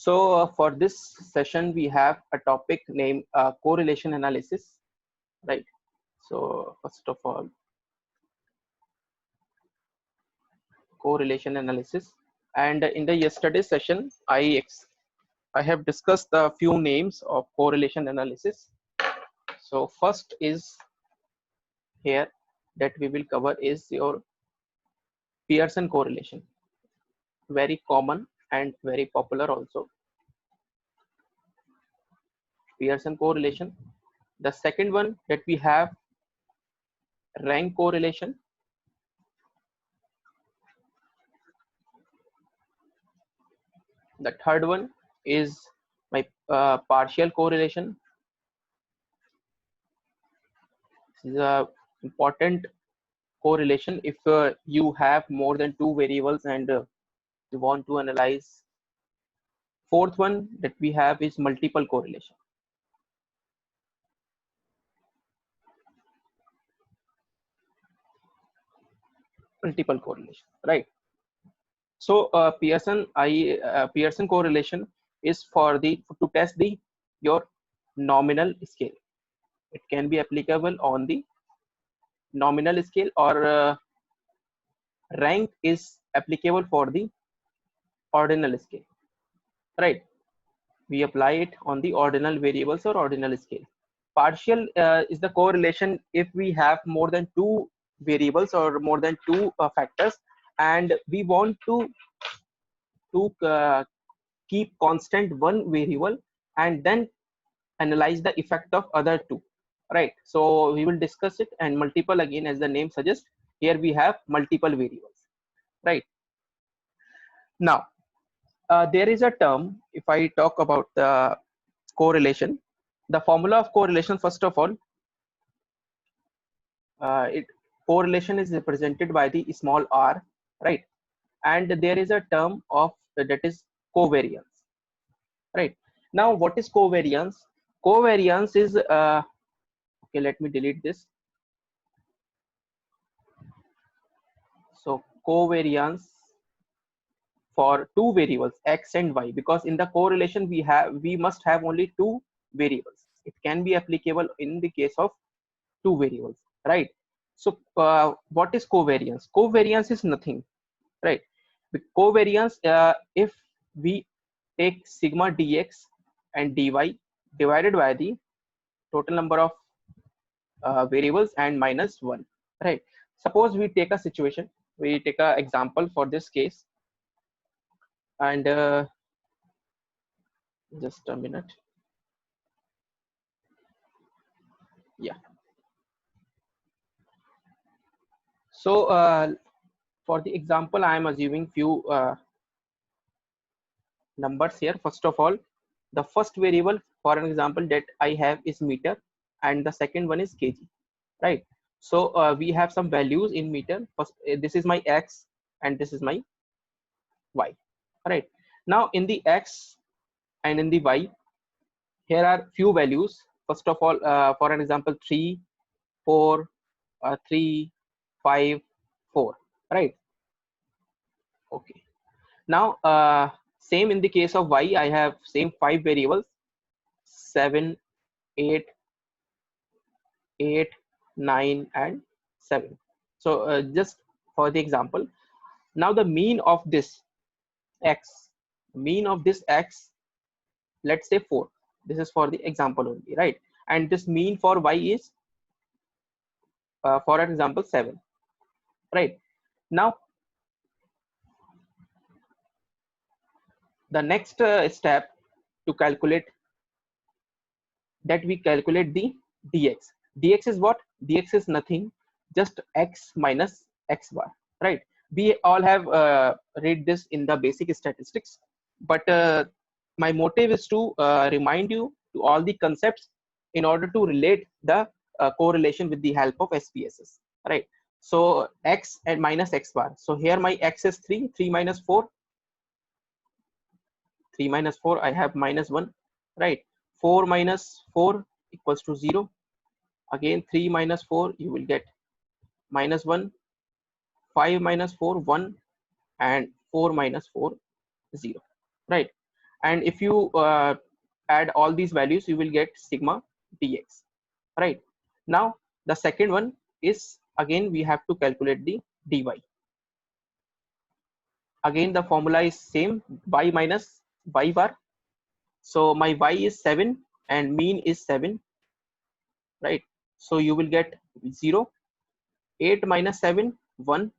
For this session, we have a topic named correlation analysis, right? So first of all, correlation analysis. And in the yesterday's session, I have discussed a few names of correlation analysis. So first is here that we will cover is your Pearson correlation, very common and very popular also. Pearson correlation. The second one that we have rank correlation. The third one is my partial correlation. This is a important correlation if you have more than two variables and you want to analyze. Fourth one that we have is multiple correlation. Multiple correlation, right? So Pearson correlation is for to test your nominal scale. It can be applicable on the nominal scale, or rank is applicable for the ordinal scale, right? We apply it on the ordinal variables or ordinal scale. Partial is the correlation if we have more than two variables or more than two factors, and we want to keep constant one variable and then analyze the effect of other two, right? So we will discuss it. And multiple, again, as the name suggests, here we have multiple variables, right? Now there is a term, if I talk about the correlation, the formula of correlation, first of all, correlation is represented by the small r, right? And there is a term of that is covariance, right? Now what is covariance? Covariance is okay, let me delete this. So covariance for two variables x and y, because in the correlation we must have only two variables. It can be applicable in the case of two variables, right? So what is covariance? Covariance is nothing, right? The covariance, if we take sigma dx and dy divided by the total number of variables and minus 1, right? Suppose we take a situation, we take an example for this case, and just a minute. Yeah. So for the example, I am assuming few numbers here. First of all, the first variable for an example that I have is meter, and the second one is kg, right? So we have some values in meter. First, this is my x and this is my y, right? Now in the x and in the y, here are few values. First of all, for an example, 3, 4, 3, 5, 4, right? Okay. Now same in the case of y, I have same 5 variables, 7, 8, 8, 9 and 7. So just for the example, now the mean of this x, let's say 4. This is for the example only, right? And this mean for y is for example 7, right? Now the next step to calculate, that we calculate the dx. Dx is what? Dx is nothing, just x minus x bar, right? We all have read this in the basic statistics, but my motive is to remind you to all the concepts in order to relate the correlation with the help of SPSS, right? So x and minus x bar. So here my x is 3, 3 minus 4, 3 minus 4, I have minus 1, right? 4 minus 4 equals to 0. Again 3 minus 4, you will get minus 1. 5 minus 4, 1, and 4 minus 4, 0, right? and if you add all these values, you will get sigma dx, right? Now the second one is, again we have to calculate the dy. Again the formula is same, y minus y bar. So my y is 7 and mean is 7, right? So you will get 0. 8 minus 7 1,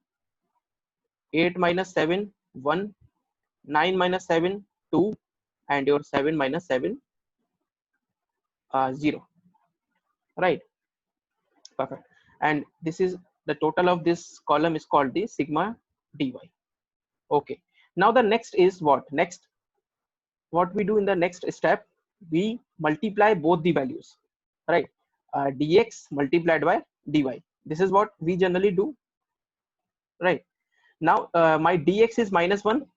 8 minus 7 1, 9 minus 7 2, and your 7 minus 7 0, right? Perfect. And this is the total of this column is called the sigma dy. Okay, now the next is what we do in the next step, we multiply both the values, right? Dx multiplied by dy. This is what we generally do, right? Now my dx is -1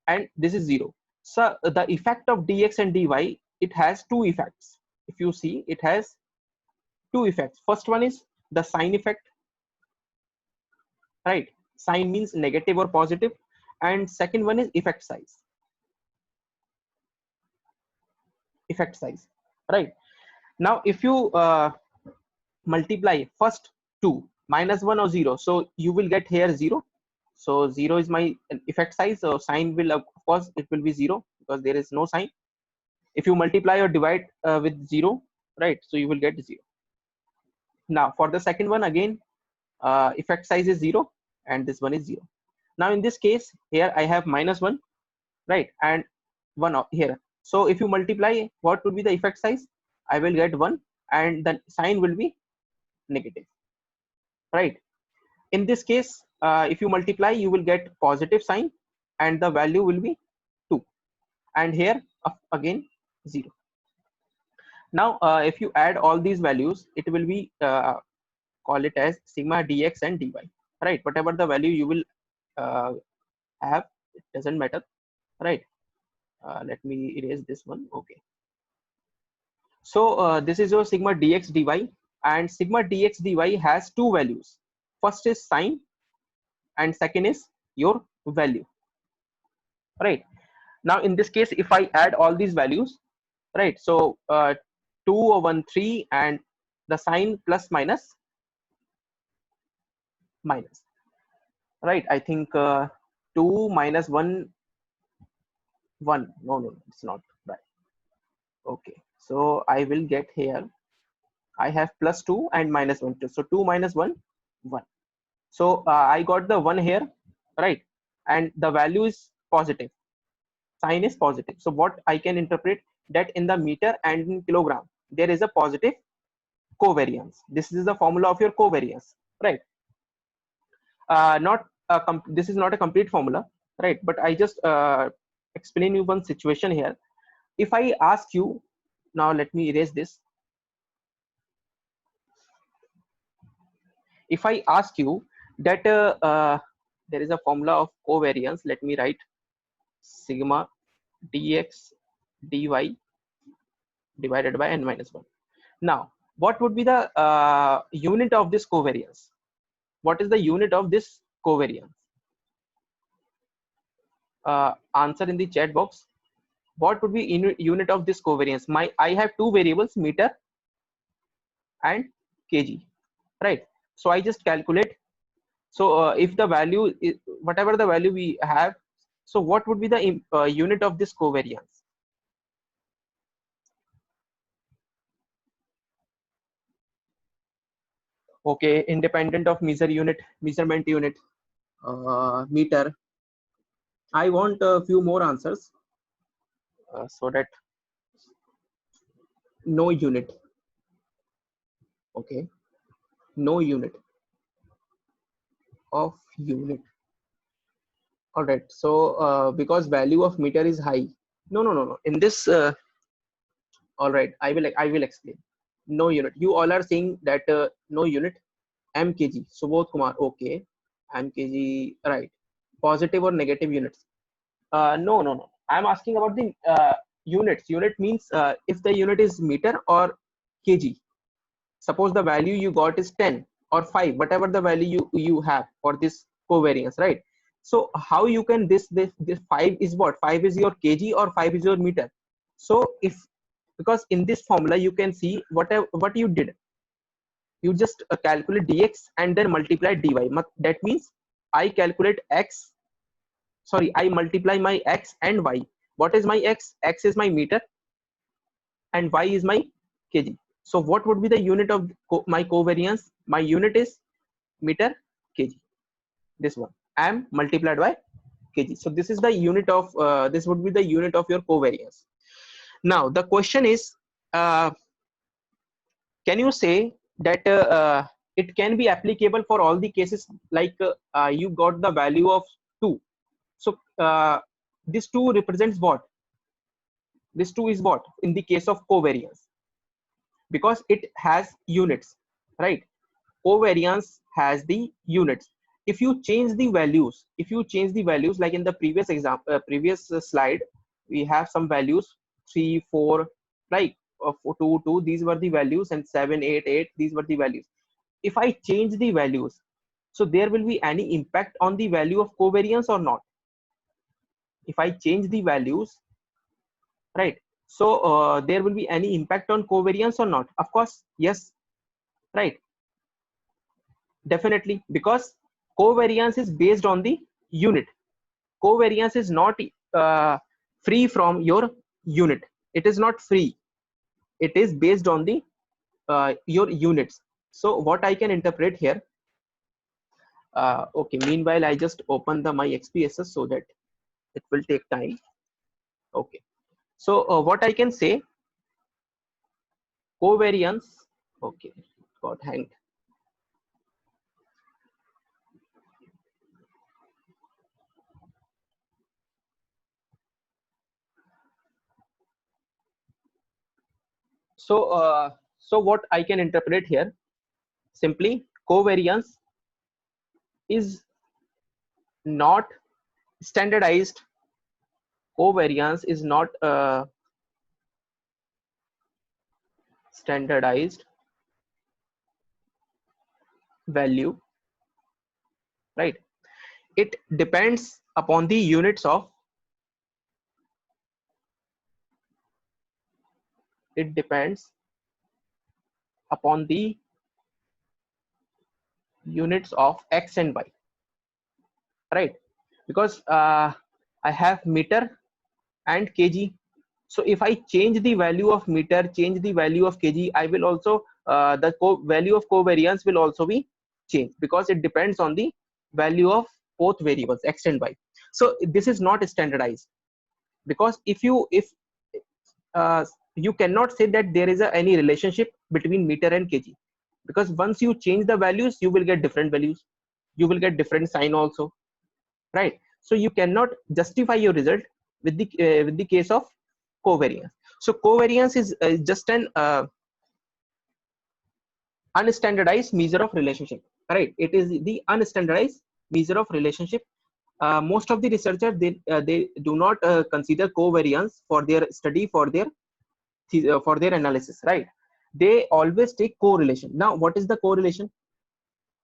and this is 0. So the effect of dx and dy, it has two effects. If you see, it has two effects. First one is the sign effect, right? Sign means negative or positive. And second one is effect size. Effect size, right? Now if you multiply first two, -1 or 0, so you will get here 0. So 0 is my effect size, so sign will, of course it will be 0 because there is no sign. If you multiply or divide with 0, right, so you will get 0. Now for the second one, again effect size is 0 and this one is 0. Now in this case here I have -1, right, and 1 here. So if you multiply, what would be the effect size? I will get 1 and the sign will be negative, right? In this case if you multiply, you will get positive sign and the value will be 2, and here again 0. Now if you add all these values, it will be call it as sigma dx and dy, right? Whatever the value you will uh, have, it doesn't matter, right? Let me erase this one. Okay, so this is your sigma dx dy, and sigma dx dy has two values. First is sign and second is your value, right? Now in this case, if I add all these values, right, so 2 or 1 3 and the sign plus minus, right? I think 2 minus 1 1, no, it's not right. Okay, so I will get here, I have +2 and -1 2, so 2 minus 1 1. So I got the 1 here, right? And the value is positive, sign is positive. So what I can interpret, that in the meter and in kilogram there is a positive covariance. This is the formula of your covariance, right? Not this is not a complete formula, right? But I just explain you one situation here. If I ask you, now let me erase this. If I ask you that there is a formula of covariance, let me write sigma dx dy divided by n minus 1. Now what would be the unit of this covariance? What is the unit of this covariance? Answer in the chat box. What would be unit of this covariance? I have two variables, meter and kg, right? So I just calculate. So if the value is whatever the value we have, so what would be the unit of this covariance? Okay, independent of measurement unit, meter. I want a few more answers so that no unit. Okay, no unit of unit. All right, so because value of meter is high, no, in this all right, I will explain. No unit, you all are saying that no unit. Mkg, Subodh Kumar. Okay, mkg, right? Positive or negative units? No, I'm asking about the units. Unit means if the unit is meter or kg. Suppose the value you got is 10 or 5, whatever the value you have for this covariance, right? So how you can this 5 is what? 5 is your kg or 5 is your meter. So if, because in this formula you can see what you did, you just calculate dx and then multiply dy. That means I calculate x, sorry, I multiply my x and y. What is my x? X is my meter and y is my kg. So what would be the unit of my covariance? My unit is meter kg, this one, am multiplied by kg. So this is the unit of this would be the unit of your covariance. Now the question is, uh, can you say that it can be applicable for all the cases, like you got the value of 2. So this 2 represents what? This 2 is what in the case of covariance? Because it has units, right? Covariance has the units. If you change the values, like in the previous example, previous slide, we have some values 3 4, like 2 2, these were the values, and 7 8 8, these were the values. If I change the values, so there will be any impact on the value of covariance or not? If I change the values, right, so there will be any impact on covariance or not? Of course yes, right, definitely, because covariance is based on the unit. Covariance is not free from your unit. It is not free, it is based on the your units. So what I can interpret here, okay, meanwhile I just open the my XPSS so that it will take time. Okay, so what I can say, covariance, okay, got hanged. So what I can interpret here, simply covariance is not standardized. Covariance is not standardized value, right? It depends upon the units of, it depends upon the units of x and y, right? Because I have meter and kg. So if I change the value of meter, change the value of kg, I will also the value of covariance will also be changed, because it depends on the value of both variables x and y. So this is not standardized, because if uh, you cannot say that there is any relationship between meter and kg, because once you change the values you will get different values, you will get different sign also, right? So you cannot justify your result with the case of covariance. So covariance is just an unstandardized measure of relationship, right? It is the unstandardized measure of relationship. Most of the researchers, they do not consider covariance for their study, for their analysis, right? They always take correlation. Now what is the correlation?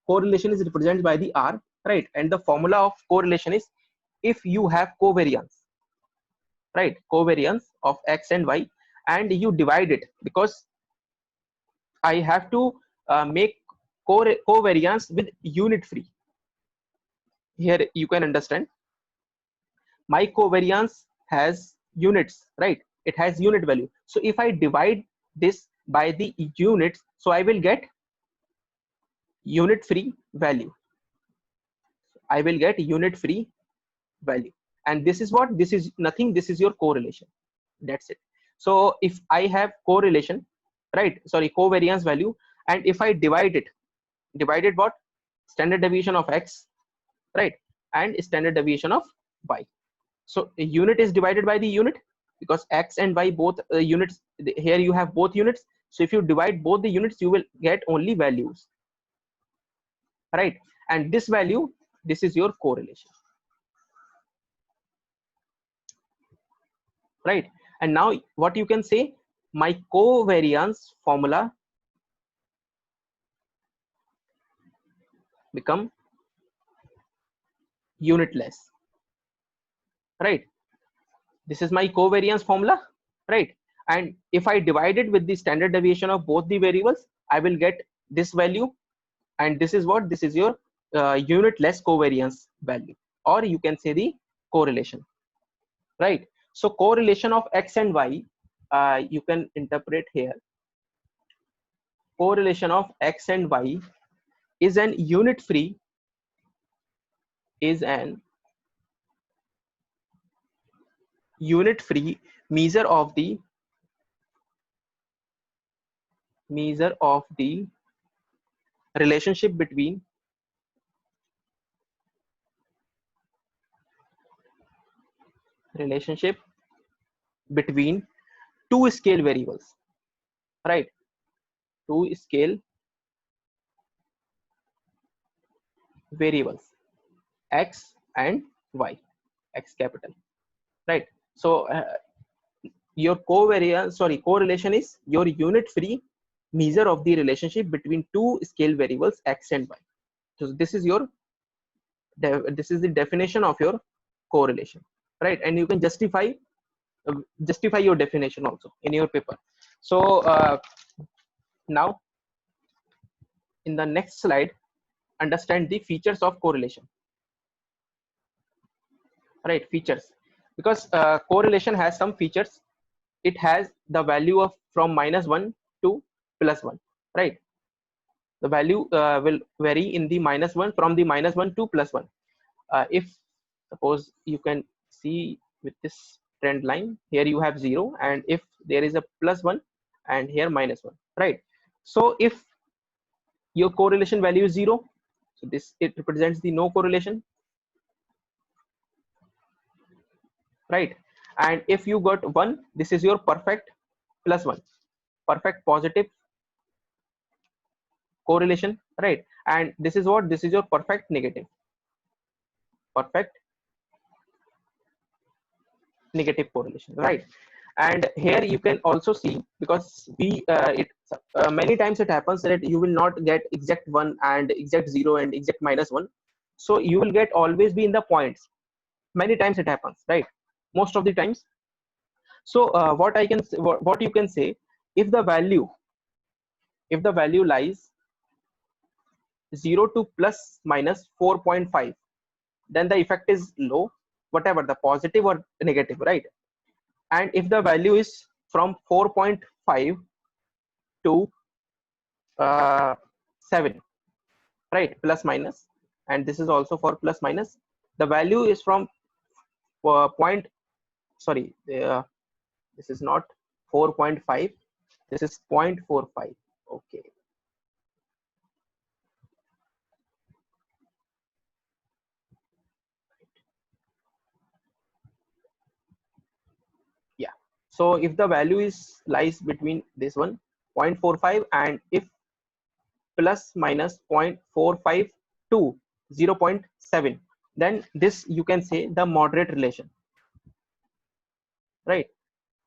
Correlation is represented by the R, right? And the formula of correlation is, if you have covariance, right, covariance of x and y, and you divide it, because I have to make covariance with unit free. Here you can understand, my covariance has units, right? It has unit value. So if I divide this by the units, so I will get unit free value. I will get unit free value. And this is what? This is nothing. This is your correlation. That's it. So if I have correlation, right? Sorry, covariance value, and if I divide it, divided what? Standard deviation of x, right? And standard deviation of y. So a unit is divided by the unit, because x and y both units. Here you have both units. So if you divide both the units, you will get only values, right? And this value, this is your correlation, right? And now what you can say, my covariance formula become unitless, right? This is my covariance formula, right? And if I divide it with the standard deviation of both the variables, I will get this value, and this is what, this is your unitless covariance value, or you can say the correlation, right? So correlation of x and y, you can interpret here, correlation of x and y is an unit free, is an unit free measure of the relationship between relationship between two scale variables, right? Two scale variables, x and y, x capital, right? So your covariance, sorry, correlation is your unit free measure of the relationship between two scale variables x and y. So this is your this is the definition of your correlation, right? And you can justify your definition also in your paper. So now in the next slide, understand the features of correlation, right? Features, because correlation has some features. It has the value of from -1 to +1, right? The value will vary in the -1, from the -1 to +1. If suppose you can see with this trend line, here you have 0, and if there is a +1 and here -1, right? So if your correlation value is 0, so this, it represents the no correlation, right? And if you got 1, this is your perfect +1, perfect positive correlation, right? And this is what, this is your perfect negative correlation, right? And here you can also see, because we many times it happens that you will not get exact 1 and exact 0 and exact -1, so you will get always be in the points. Many times it happens, right? Most of the times. So what I can what you can say, if the value lies 0 to ±4.5, then the effect is low, whatever the positive or negative, right? And if the value is from 4.5 to 7, right, plus minus, and this is also for plus minus, the value is from point, sorry, this is not 4.5, this is 0.45. Okay, yeah. So if the value is lies between this one 0.45, and if plus minus 0.45 to 0.7, then this you can say the moderate relation, right?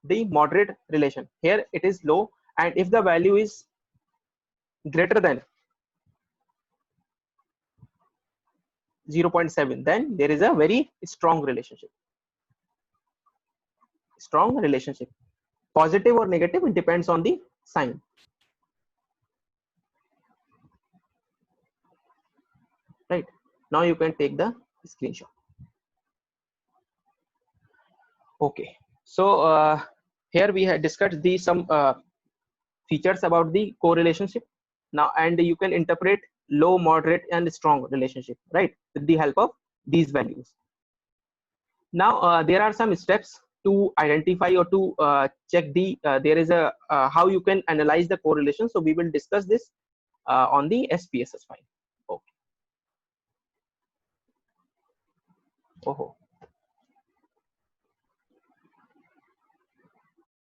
The moderate relation, here it is low, and if the value is greater than 0.7, then there is a very strong relationship, positive or negative, it depends on the sign, right? Now you can take the screenshot. Okay, so here we had discussed the some features about the correlationship now, and you can interpret low, moderate and strong relationship, right, with the help of these values. Now there are some steps to identify or to check the there is a how you can analyze the correlation, so we will discuss this on the SPSS file. Okay. Oh,